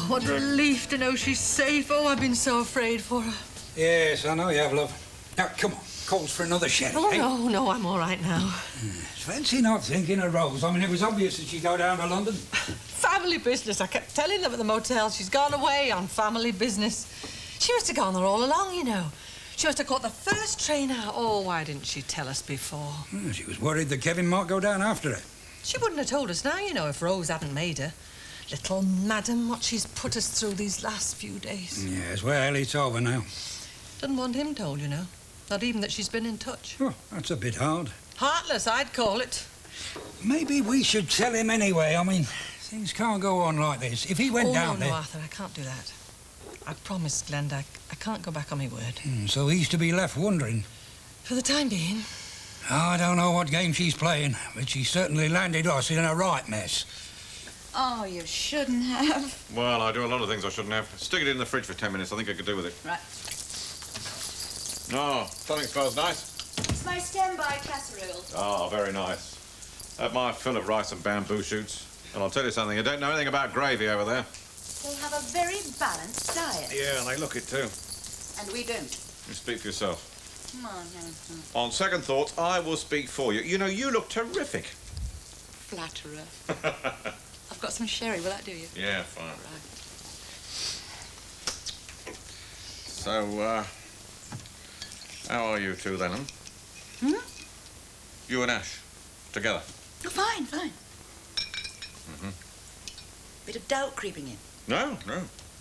what a relief to know she's safe. Oh, I've been so afraid for her. Yes, I know you have, love. Now, come on. Calls for another sherry, Oh, eh? no, I'm all right now. Fancy not thinking of Rose. I mean, it was obvious that she'd go down to London. Family business. I kept telling them at the motel she's gone away on family business. She must have gone there all along, you know. She must have caught the first train out. Oh, why didn't she tell us before? She was worried that Kevin might go down after her. She wouldn't have told us now, you know, if Rose hadn't made her. Little madam, what she's put us through these last few days. Yes, well, it's over now. Didn't want him told, you know. Not even that she's been in touch. Oh, that's a bit hard. Heartless, I'd call it. Maybe we should tell him anyway. I mean, things can't go on like this. If he went down there... No, Arthur, I can't do that. I promised Glenda I can't go back on my word. So he's to be left wondering. For the time being. I don't know what game she's playing, but she certainly landed us in a right mess. Oh, you shouldn't have. Well, I do a lot of things I shouldn't have. Stick it in the fridge for 10 minutes. I think I could do with it. Right. Oh, something smells nice. It's my standby casserole. Oh, very nice. Had my fill of rice and bamboo shoots. And I'll tell you something, I don't know anything about gravy over there. They have a very balanced diet. Yeah, and they look it too. And we don't. You speak for yourself. Come on, Hanson. On second thoughts, I will speak for you. You know, you look terrific. Flatterer. I've got some sherry. Will that do you? Yeah, fine. Right. So, how are you two then, You and Ash, together? Oh, fine, fine. Bit of doubt creeping in. No.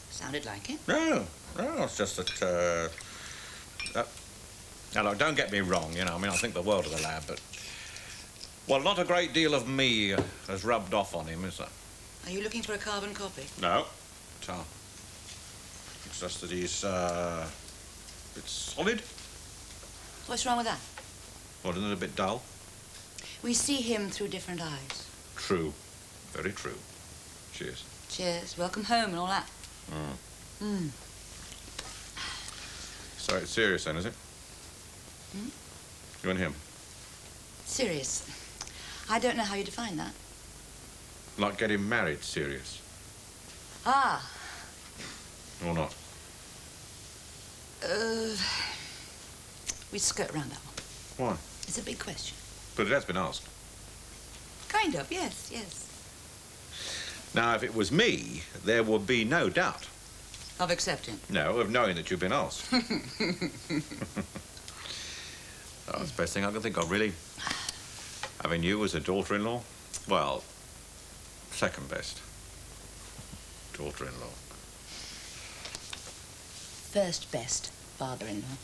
Sounded like it. No, it's just that, now, look, don't get me wrong, you know, I mean, I think the world of the lad, but... Well, not a great deal of me has rubbed off on him, is there? Are you looking for a carbon copy? No. It's just that he's, bit solid. What's wrong with that? Well, isn't it a bit dull? We see him through different eyes. True. Very true. Cheers. Cheers. Welcome home and all that. So it's serious then, is it? You and him? Serious. I don't know how you define that. Like getting married serious? Ah. Or not? We skirt around that one. Why? It's a big question. But it has been asked. Kind of, yes. Now, if it was me, there would be no doubt. Of accepting? No, of knowing that you've been asked. Oh, that's the best thing I can think of, really. Having you as a daughter-in-law? Well, second best. Daughter-in-law. First best father-in-law.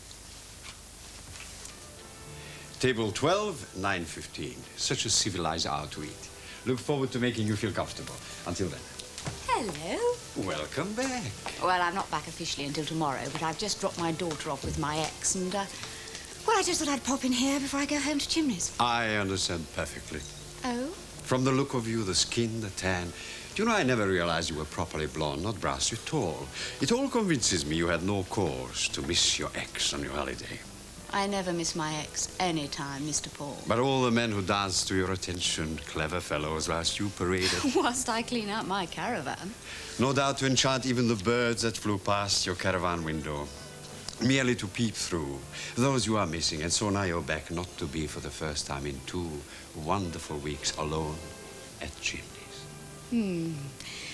Table 12, 9:15. Such a civilized hour to eat. Look forward to making you feel comfortable. Until then. Hello. Welcome back. Well, I'm not back officially until tomorrow, but I've just dropped my daughter off with my ex, and, well, I just thought I'd pop in here before I go home to Chimneys. I understand perfectly. Oh? From the look of you, the skin, the tan. Do you know, I never realized you were properly blonde, not brassy at all. It all convinces me you had no cause to miss your ex on your holiday. I never miss my ex any time, Mr. Paul. But all the men who danced to your attention, clever fellows, whilst you paraded. Whilst I clean out my caravan. No doubt to enchant even the birds that flew past your caravan window. Merely to peep through. Those you are missing, and so now you're back, not to be for the first time in 2 wonderful weeks alone at Chimneys.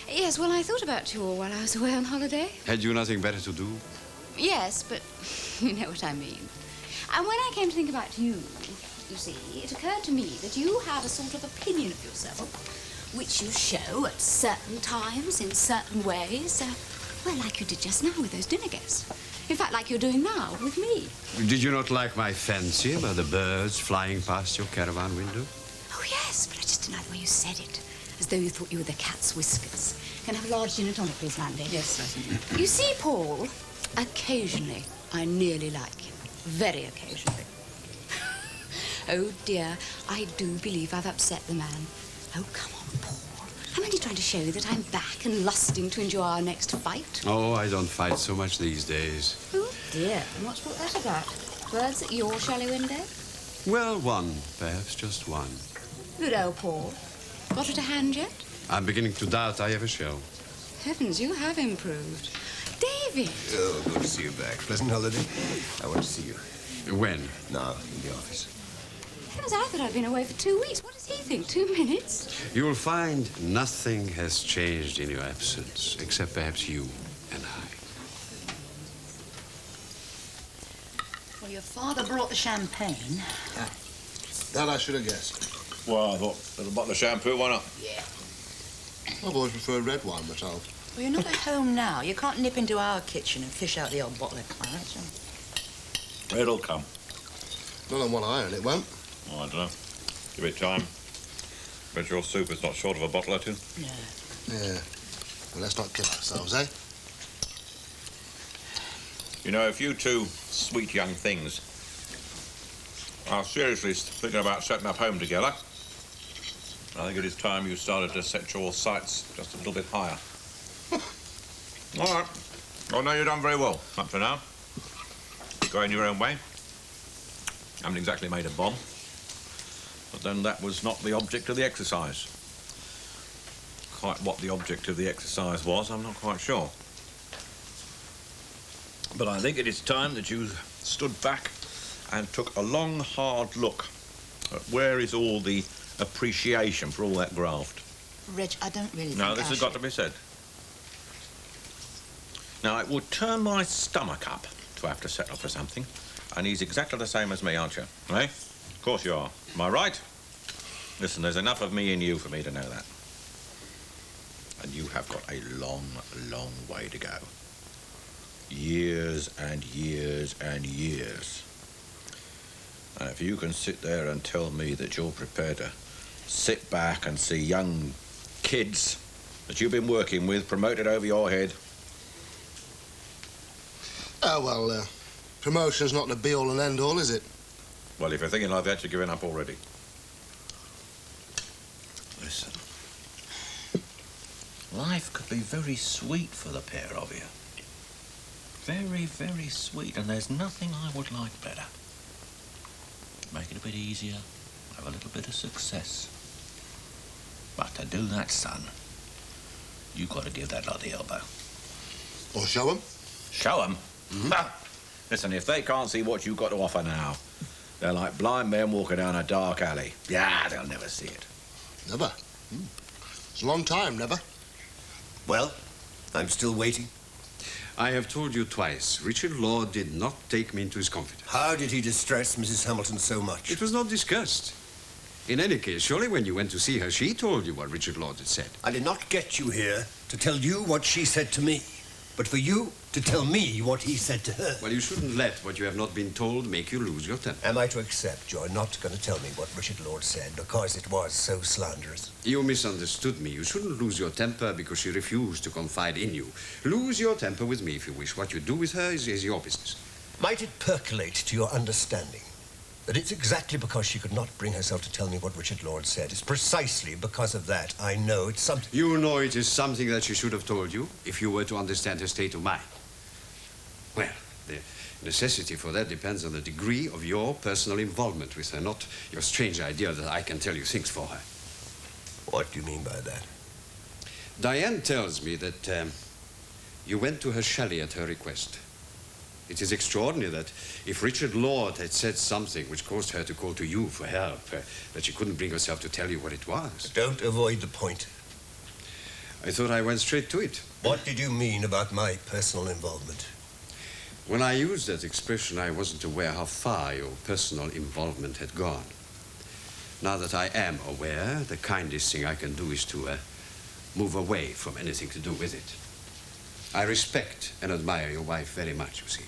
Yes, well, I thought about you all while I was away on holiday. Had you nothing better to do? Yes, but you know what I mean. And when I came to think about you see, it occurred to me that you have a sort of opinion of yourself, which you show at certain times in certain ways. Well, like you did just now with those dinner guests. In fact, like you're doing now with me. Did you not like my fancy about the birds flying past your caravan window? Oh, yes, but I just didn't like the way you said it. As though you thought you were the cat's whiskers. Can I have a large gin and tonic, please, Mandy? Yes, certainly. You see, Paul, occasionally I nearly like him. Very occasionally. Oh, dear, I do believe I've upset the man. Oh, come on, Paul. I'm only trying to show you that I'm back and lusting to enjoy our next fight. Oh, I don't fight so much these days. Oh, dear. And what's brought that about? Birds at your chalet window? Well, one, perhaps just one. Good old Paul. Got it a hand yet? I'm beginning to doubt I ever shall. Heavens, you have improved. David! Oh, good to see you back. Pleasant holiday? I want to see you. When? Now, in the office. Heavens, I thought I'd been away for 2 weeks. What does he think? 2 minutes? You will find nothing has changed in your absence, except perhaps you and I. Well, your father brought the champagne. That I should have guessed. Well, I thought a little bottle of shampoo, why not? Yeah. I've always preferred red wine myself. Well, you're not at home now. You can't nip into our kitchen and fish out the old bottle of claret. It'll come. Not on one iron, it won't. Oh, I don't know. Give it time. Bet your soup is not short of a bottle or two. No. Yeah. Well, let's not kid ourselves, eh? You know, if you two sweet young things are seriously thinking about setting up home together, I think it is time you started to set your sights just a little bit higher. All right. Well, no, you've done very well up to now. Going your own way. Haven't exactly made a bomb. But then that was not the object of the exercise. Quite what the object of the exercise was, I'm not quite sure. But I think it is time that you stood back and took a long, hard look at where is all the appreciation for all that graft. Reg, I don't really Now, think this has got to be said. Now, it would turn my stomach up to have to settle for something, and he's exactly the same as me, aren't you? Eh? Of course you are. Am I right? Listen, there's enough of me in you for me to know that. And you have got a long, long way to go. Years and years and years. And if you can sit there and tell me that you're prepared to sit back and see young kids that you've been working with promoted over your head. Oh, well, promotion's not the be-all and end-all, is it? Well, if you're thinking like that, you're giving up already. Listen. Life could be very sweet for the pair of you. Very, very sweet, and there's nothing I would like better. Make it a bit easier, have a little bit of success. But to do that, son, you've got to give that lot the elbow. Or show them? Show them? Listen, if they can't see what you've got to offer now, they're like blind men walking down a dark alley. Yeah, they'll never see it. Never. It's a long time, never. Well, I'm still waiting. I have told you twice, Richard Lloyd did not take me into his confidence. How did he distress Mrs. Hamilton so much? It was not discussed. In any case, surely when you went to see her, she told you what Richard Lloyd had said. I did not get you here to tell you what she said to me, but for you to tell me what he said to her. Well, you shouldn't let what you have not been told make you lose your temper. Am I to accept you're not going to tell me what Richard Lloyd said because it was so slanderous? You misunderstood me. You shouldn't lose your temper because she refused to confide in you. Lose your temper with me if you wish. What you do with her is your business. Might it percolate to your understanding that it's exactly because she could not bring herself to tell me what Richard Lloyd said? It's precisely because of that I know it's something... You know it is something that she should have told you if you were to understand her state of mind. Well, the necessity for that depends on the degree of your personal involvement with her, not your strange idea that I can tell you things for her. What do you mean by that? Diane tells me that you went to her chalet at her request. It is extraordinary that if Richard Lloyd had said something which caused her to call to you for help, that she couldn't bring herself to tell you what it was. Don't avoid the point. I thought I went straight to it. What did you mean about my personal involvement? When I used that expression, I wasn't aware how far your personal involvement had gone. Now that I am aware, the kindest thing I can do is to move away from anything to do with it. I respect and admire your wife very much, you see.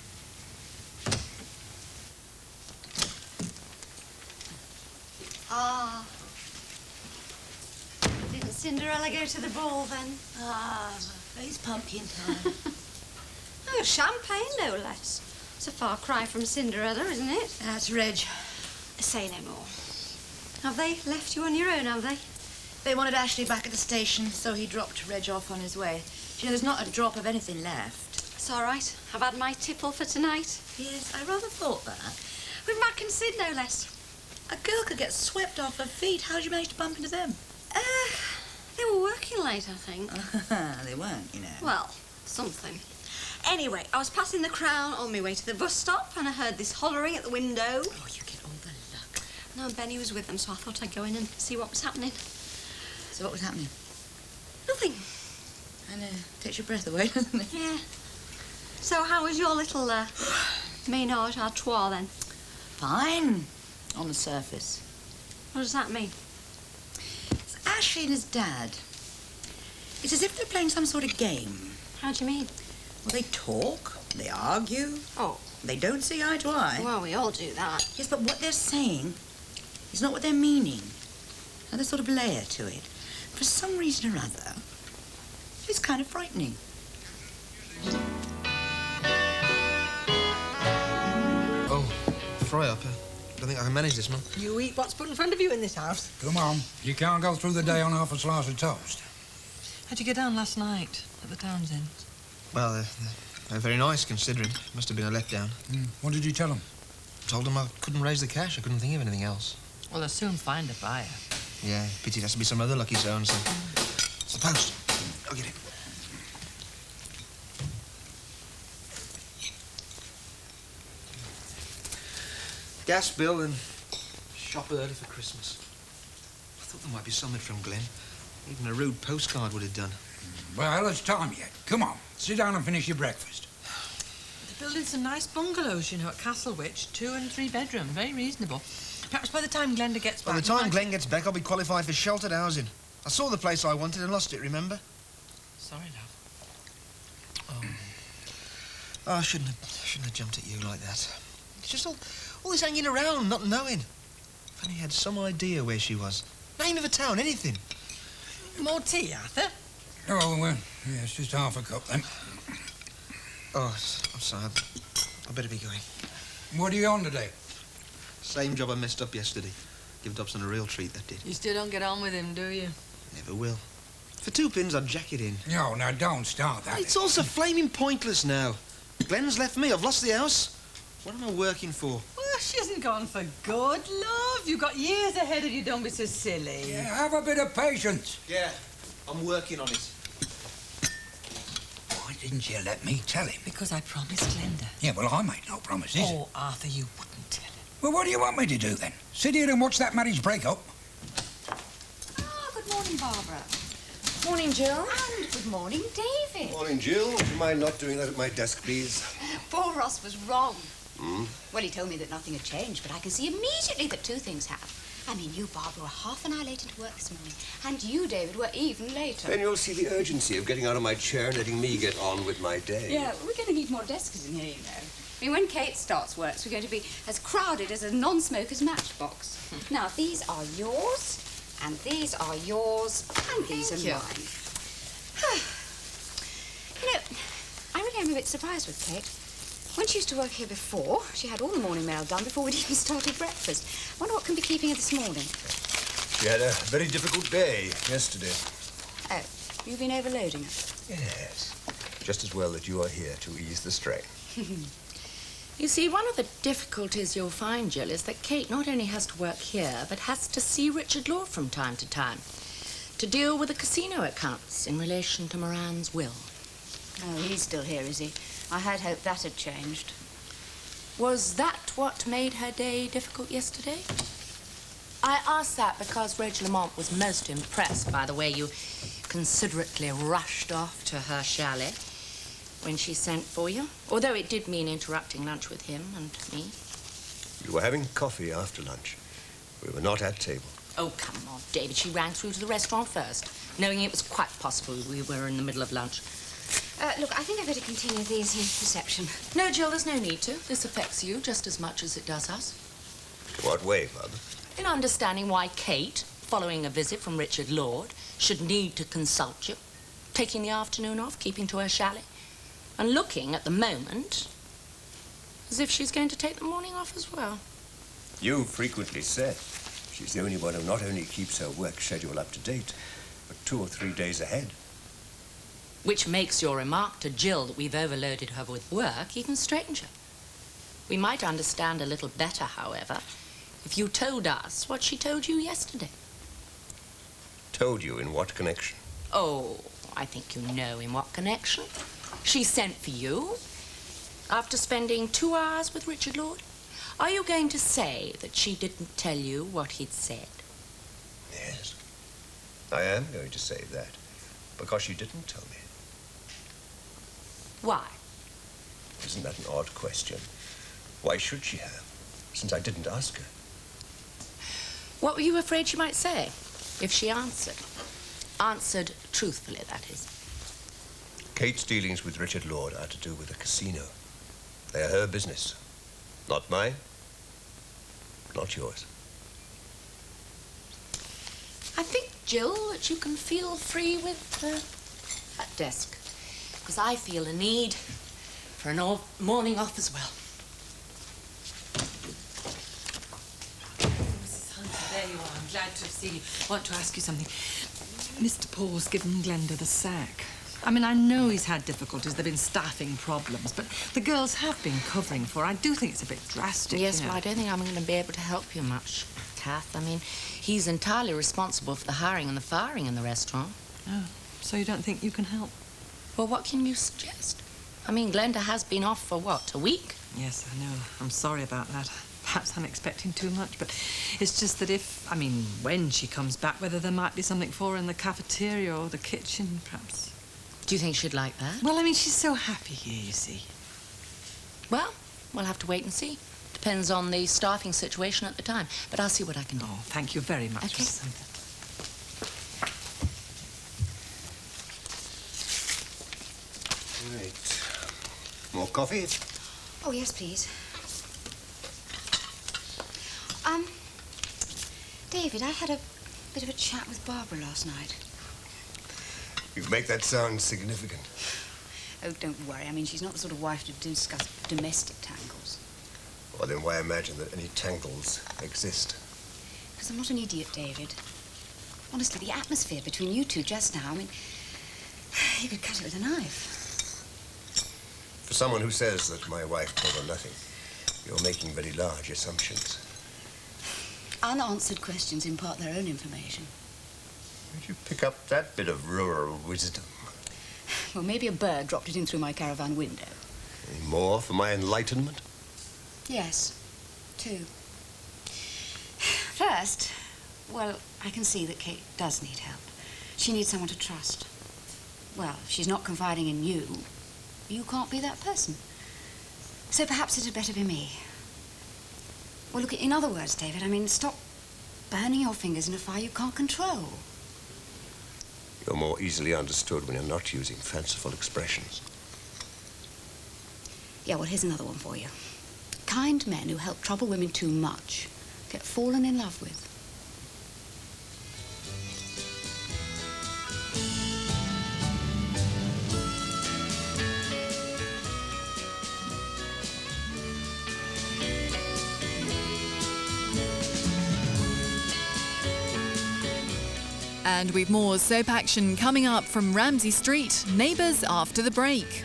Ah. Didn't Cinderella go to the ball then? Ah, it's pumpkin time. Oh, champagne, no less. It's a far cry from Cinderella, isn't it? That's Reg. Say no more. Have they left you on your own, have they? They wanted Ashley back at the station, so he dropped Reg off on his way. You know, there's not a drop of anything left. It's all right. I've had my tipple for tonight. Yes, I rather thought that. With Mac and Sid, no less. A girl could get swept off her feet. How'd you manage to bump into them? They were working late. late, I think. They weren't, you know. Well, something. Anyway, I was passing the Crown on my way to the bus stop and I heard this hollering at the window. Oh, you get all the luck. No, Benny was with them, so I thought I'd go in and see what was happening. So what was happening? Nothing. And takes your breath away, doesn't it? Yeah. So how was your little ménage à trois then? Fine. On the surface. What does that mean? It's Ashley and his dad. It's as if they're playing some sort of game. How do you mean? Well, they talk, they argue. Oh. They don't see eye to eye. Well, we all do that. Yes, but what they're saying is not what they're meaning. Another sort of layer to it. For some reason or other, it's kind of frightening. Oh, fry up. I don't think I can manage this, Mum. You eat what's put in front of you in this house. Come on. You can't go through the day on half a slice of toast. How'd you get down last night at the Townsend? Well, they're very nice, considering. Must have been a letdown. What did you tell them? Told them I couldn't raise the cash. I couldn't think of anything else. Well, they'll soon find a buyer. Yeah, pity it has to be some other lucky so-and-so. It's the post. I'll get it. Gas bill and shop early for Christmas. I thought there might be something from Glenn. Even a rude postcard would have done. Well, it's time yet. Come on, sit down and finish your breakfast. They're building some nice bungalows, you know, at Castlewich. 2 and 3 bedroom, very reasonable. Perhaps by the time Glenda gets back... By the time Glenn gets back, I'll be qualified for sheltered housing. I saw the place I wanted and lost it, remember? Sorry, love. Oh, I shouldn't have jumped at you like that. It's just all this hanging around, not knowing. If only I had some idea where she was. Name of a town, anything. More tea, Arthur? Oh, well, yeah, it's just half a cup, then. Oh, I'm sorry. I better be going. What are you on today? Same job I messed up yesterday. Give Dobson a real treat, that did. You still don't get on with him, do you? Never will. For 2 pins, I'd jack it in. No, now, don't start that. It's also flaming pointless now. Glenn's left me. I've lost the house. What am I working for? Well, she hasn't gone for good, love. You've got years ahead of you. Don't be so silly. Yeah, have a bit of patience. Yeah, I'm working on it. Why didn't you let me tell him? Because I promised Glenda. Yeah, well, I made no promises. Oh, Arthur, you wouldn't tell him. Well, what do you want me to do, then? Sit here and watch that marriage break up? Ah, good morning, Barbara. Morning, Jill. And good morning, David. Morning, Jill. Would you mind not doing that at my desk, please? Poor Ross was wrong. Well, he told me that nothing had changed, but I can see immediately that 2 things have. I mean, you, Barbara, were half an hour late into work this morning, and you, David, were even later. Then you'll see the urgency of getting out of my chair and letting me get on with my day. Yeah, we're going to need more deskers in here, you know. I mean, when Kate starts work, we're going to be as crowded as a non-smoker's matchbox. Now, these are yours, and these are yours, and these are mine. You know, I really am a bit surprised with Kate. When she used to work here before, she had all the morning mail done before we'd even started breakfast. I wonder what can be keeping her this morning. She had a very difficult day yesterday. Oh, you've been overloading her? Yes. Just as well that you are here to ease the strain. You see, one of the difficulties you'll find, Jill, is that Kate not only has to work here, but has to see Richard Lloyd from time to deal with the casino accounts in relation to Moran's will. Oh, he's still here, is he? I had hoped that had changed. Was that what made her day difficult yesterday? I ask that because Reg Lamont was most impressed by the way you considerately rushed off to her chalet when she sent for you, although it did mean interrupting lunch with him and me. We were having coffee after lunch. We were not at table. Oh, come on, David. She ran through to the restaurant first, knowing it was quite possible we were in the middle of lunch. Look, I think I better continue these in reception. No, Jill, there's no need to. This affects you just as much as it does us. What way, Mother? In understanding why Kate, following a visit from Richard Lloyd, should need to consult you, taking the afternoon off, keeping to her chalet, and looking at the moment as if she's going to take the morning off as well. You frequently said she's the only one who not only keeps her work schedule up to date, but 2 or 3 days ahead. Which makes your remark to Jill that we've overloaded her with work even stranger. We might understand a little better, however, if you told us what she told you yesterday. Told you in what connection? Oh, I think you know in what connection. She sent for you after spending 2 hours with Richard Lloyd. Are you going to say that she didn't tell you what he'd said? Yes. I am going to say that, because she didn't tell me. Why? Isn't that an odd question? Why should she have, since I didn't ask her? What were you afraid she might say if she answered? Answered truthfully, that is. Kate's dealings with Richard Lloyd are to do with a casino. They are her business. Not mine. Not yours. I think, Jill, that you can feel free with that desk. Because I feel a need for an morning off as well. Mrs. Hanson, there you are. I'm glad to have seen you. I want to ask you something. Mr. Paul's given Glenda the sack. I mean, I know he's had difficulties. There have been staffing problems, but the girls have been covering for. I do think it's a bit drastic. Yes, you know. well, I don't think I'm going to be able to help you much, Kath. I mean, he's entirely responsible for the hiring and the firing in the restaurant. Oh, so you don't think you can help? Well, what can you suggest? I mean, Glenda has been off for, what, a week? Yes, I know. I'm sorry about that. Perhaps I'm expecting too much, but it's just that when she comes back, whether there might be something for her in the cafeteria or the kitchen, perhaps. Do you think she'd like that? Well, I mean, she's so happy here, you see. Well, we'll have to wait and see. Depends on the staffing situation at the time. But I'll see what I can do. Oh, thank you very much, Okay. Mrs. Hunter. Right. More coffee? Oh, yes, please. David, I had a bit of a chat with Barbara last night. You make that sound significant. Oh, don't worry. I mean, she's not the sort of wife to discuss domestic tangles. Well, then why imagine that any tangles exist? Because I'm not an idiot, David. Honestly, the atmosphere between you two just now, I mean, you could cut it with a knife. For someone who says that my wife told her nothing, you're making very large assumptions. Unanswered questions impart their own information. Where'd you pick up that bit of rural wisdom? Well, maybe a bird dropped it in through my caravan window. Any more for my enlightenment? Yes, 2. First, well, I can see that Kate does need help. She needs someone to trust. Well, if she's not confiding in you, you can't be that person. So perhaps it had better be me. Well, look, in other words, David, I mean, stop burning your fingers in a fire you can't control. You're more easily understood when you're not using fanciful expressions. Yeah, well, here's another one for you. Kind men who help trouble women too much get fallen in love with. And we've more soap action coming up from Ramsay Street. Neighbours after the break.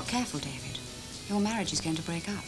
Careful, David. Your marriage is going to break up.